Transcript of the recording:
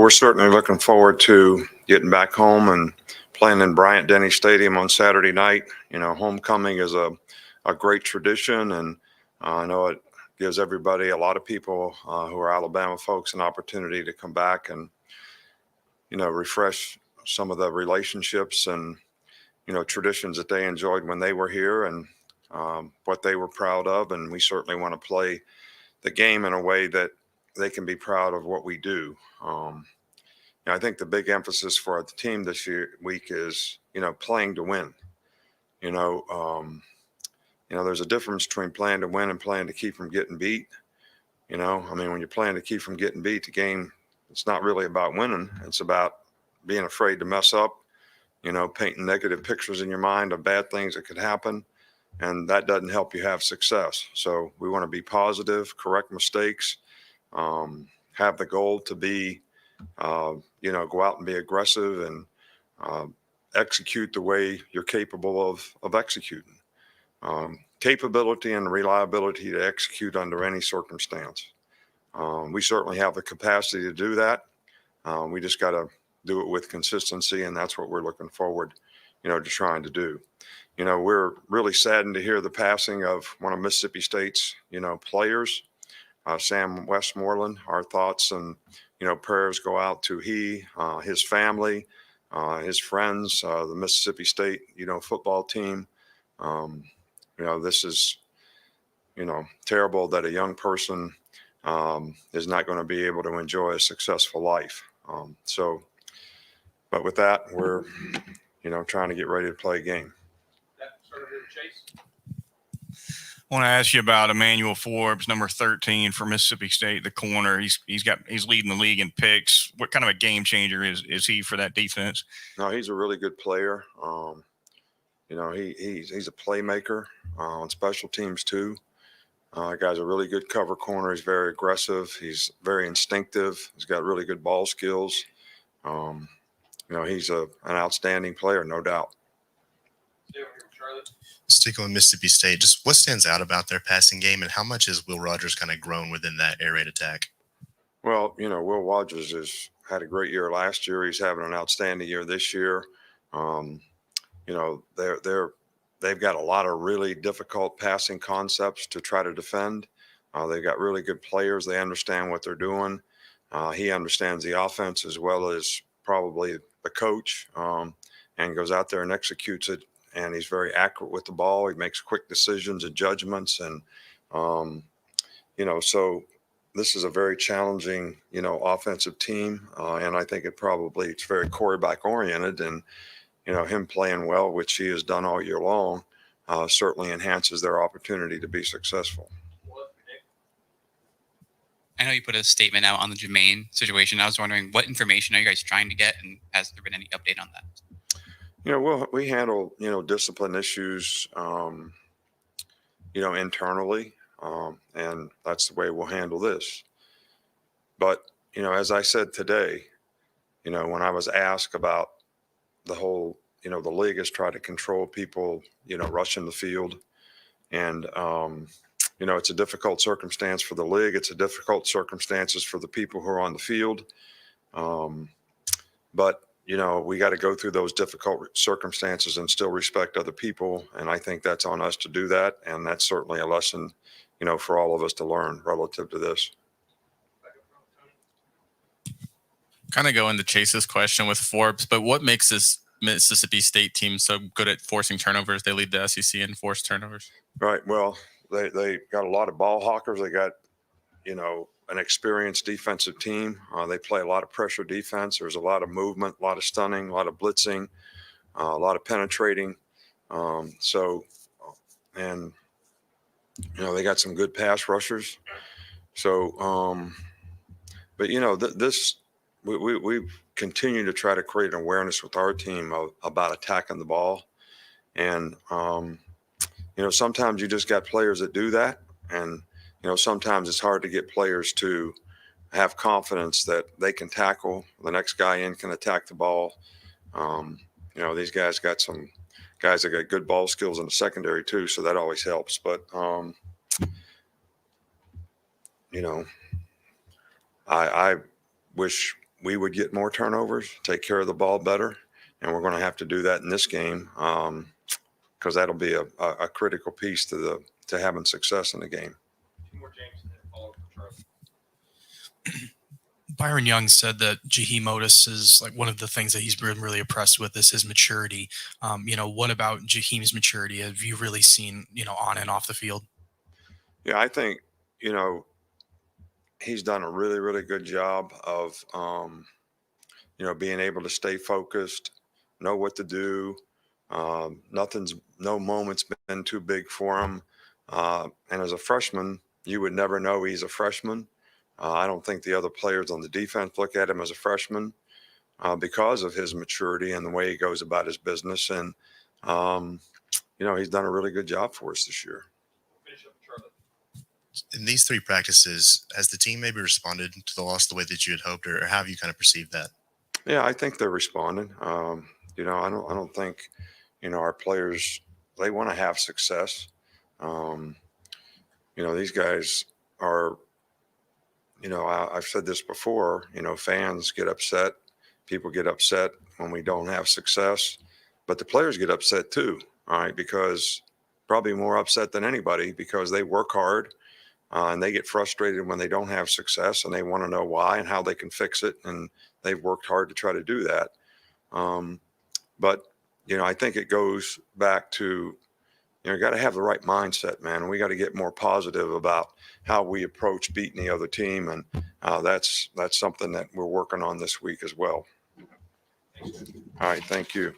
we're certainly looking forward to getting back home and playing in Bryant-Denny Stadium on Saturday night. Homecoming is a great tradition, and I know it gives everybody, a lot of people who are Alabama folks, an opportunity to come back and, refresh some of the relationships and, traditions that they enjoyed when they were here, and what they were proud of. And we certainly want to play the game in a way that they can be proud of what we do. I think the big emphasis for the team this week is, playing to win. There's a difference between playing to win and playing to keep from getting beat. When you're playing to keep from getting beat, the game, it's not really about winning. It's about being afraid to mess up, painting negative pictures in your mind of bad things that could happen. And that doesn't help you have success. So we want to be positive, correct mistakes, have the goal to be, go out and be aggressive and execute the way you're capable of executing. Capability and reliability to execute under any circumstance. We certainly have the capacity to do that. We just got to do it with consistency, and that's what we're looking forward, to trying to do. We're really saddened to hear the passing of one of Mississippi State's, players, Sam Westmoreland. Our thoughts and, prayers go out to his family, his friends, the Mississippi State, football team. This is, terrible that a young person is not going to be able to enjoy a successful life. But with that, we're, trying to get ready to play a game. I want to ask you about Emmanuel Forbes, number 13 for Mississippi State, the corner. He's leading the league in picks. What kind of a game changer is he for that defense? No, he's a really good player. He's a playmaker on special teams too. Guy's a really good cover corner. He's very aggressive. He's very instinctive. He's got really good ball skills. He's an outstanding player, no doubt. Sticking with Mississippi State, just what stands out about their passing game, and how much has Will Rogers kind of grown within that air raid attack? Well, Will Rogers has had a great year last year. He's having an outstanding year this year. They've got a lot of really difficult passing concepts to try to defend. They've got really good players. They understand what they're doing. He understands the offense as well as probably the coach, and goes out there and executes it. And he's very accurate with the ball. He makes quick decisions and judgments. And, so this is a very challenging, offensive team. And I think it's very quarterback oriented. And, him playing well, which he has done all year long, certainly enhances their opportunity to be successful. I know you put a statement out on the Jermaine situation. I was wondering, what information are you guys trying to get, and has there been any update on that? We handle, discipline issues, internally, and that's the way we'll handle this. But, as I said today, when I was asked about the whole, the league has tried to control people, rushing the field. And, it's a difficult circumstance for the league. It's a difficult circumstances for the people who are on the field. But, we got to go through those difficult circumstances and still respect other people. And I think that's on us to do that. And that's certainly a lesson, for all of us to learn relative to this. Kind of go into Chase's question with Forbes, but what makes this Mississippi State team so good at forcing turnovers? They lead the SEC in forced turnovers. Right. Well, they got a lot of ball hawkers. They got, an experienced defensive team. They play a lot of pressure defense. There's a lot of movement, a lot of stunning, a lot of blitzing, a lot of penetrating. They got some good pass rushers. So, we've continued to try to create an awareness with our team about attacking the ball. And, sometimes you just got players that do that. And, sometimes it's hard to get players to have confidence that they can tackle. The next guy in can attack the ball. These guys got some guys that got good ball skills in the secondary too, so that always helps. But, I wish we would get more turnovers, take care of the ball better, and we're going to have to do that in this game because that'll be a critical piece to having success in the game. Byron Young said that Jaheim Otis is like one of the things that he's been really impressed with is his maturity. What about Jaheim's maturity have you really seen, on and off the field? Yeah, I think, he's done a really, really good job of, being able to stay focused, know what to do. No moment's been too big for him. And as a freshman, you would never know he's a freshman. I don't think the other players on the defense look at him as a freshman because of his maturity and the way he goes about his business. And, he's done a really good job for us this year. In these 3 practices, has the team maybe responded to the loss the way that you had hoped, or how have you kind of perceived that? Yeah, I think they're responding. I don't think, our players, they want to have success. These guys are, I've said this before, fans get upset. People get upset when we don't have success, but the players get upset too. All right. Because probably more upset than anybody because they work hard and they get frustrated when they don't have success and they want to know why and how they can fix it. And they've worked hard to try to do that. But I think it goes back to, you got to have the right mindset, man. And we got to get more positive about how we approach beating the other team. And that's something that we're working on this week as well. All right. Thank you.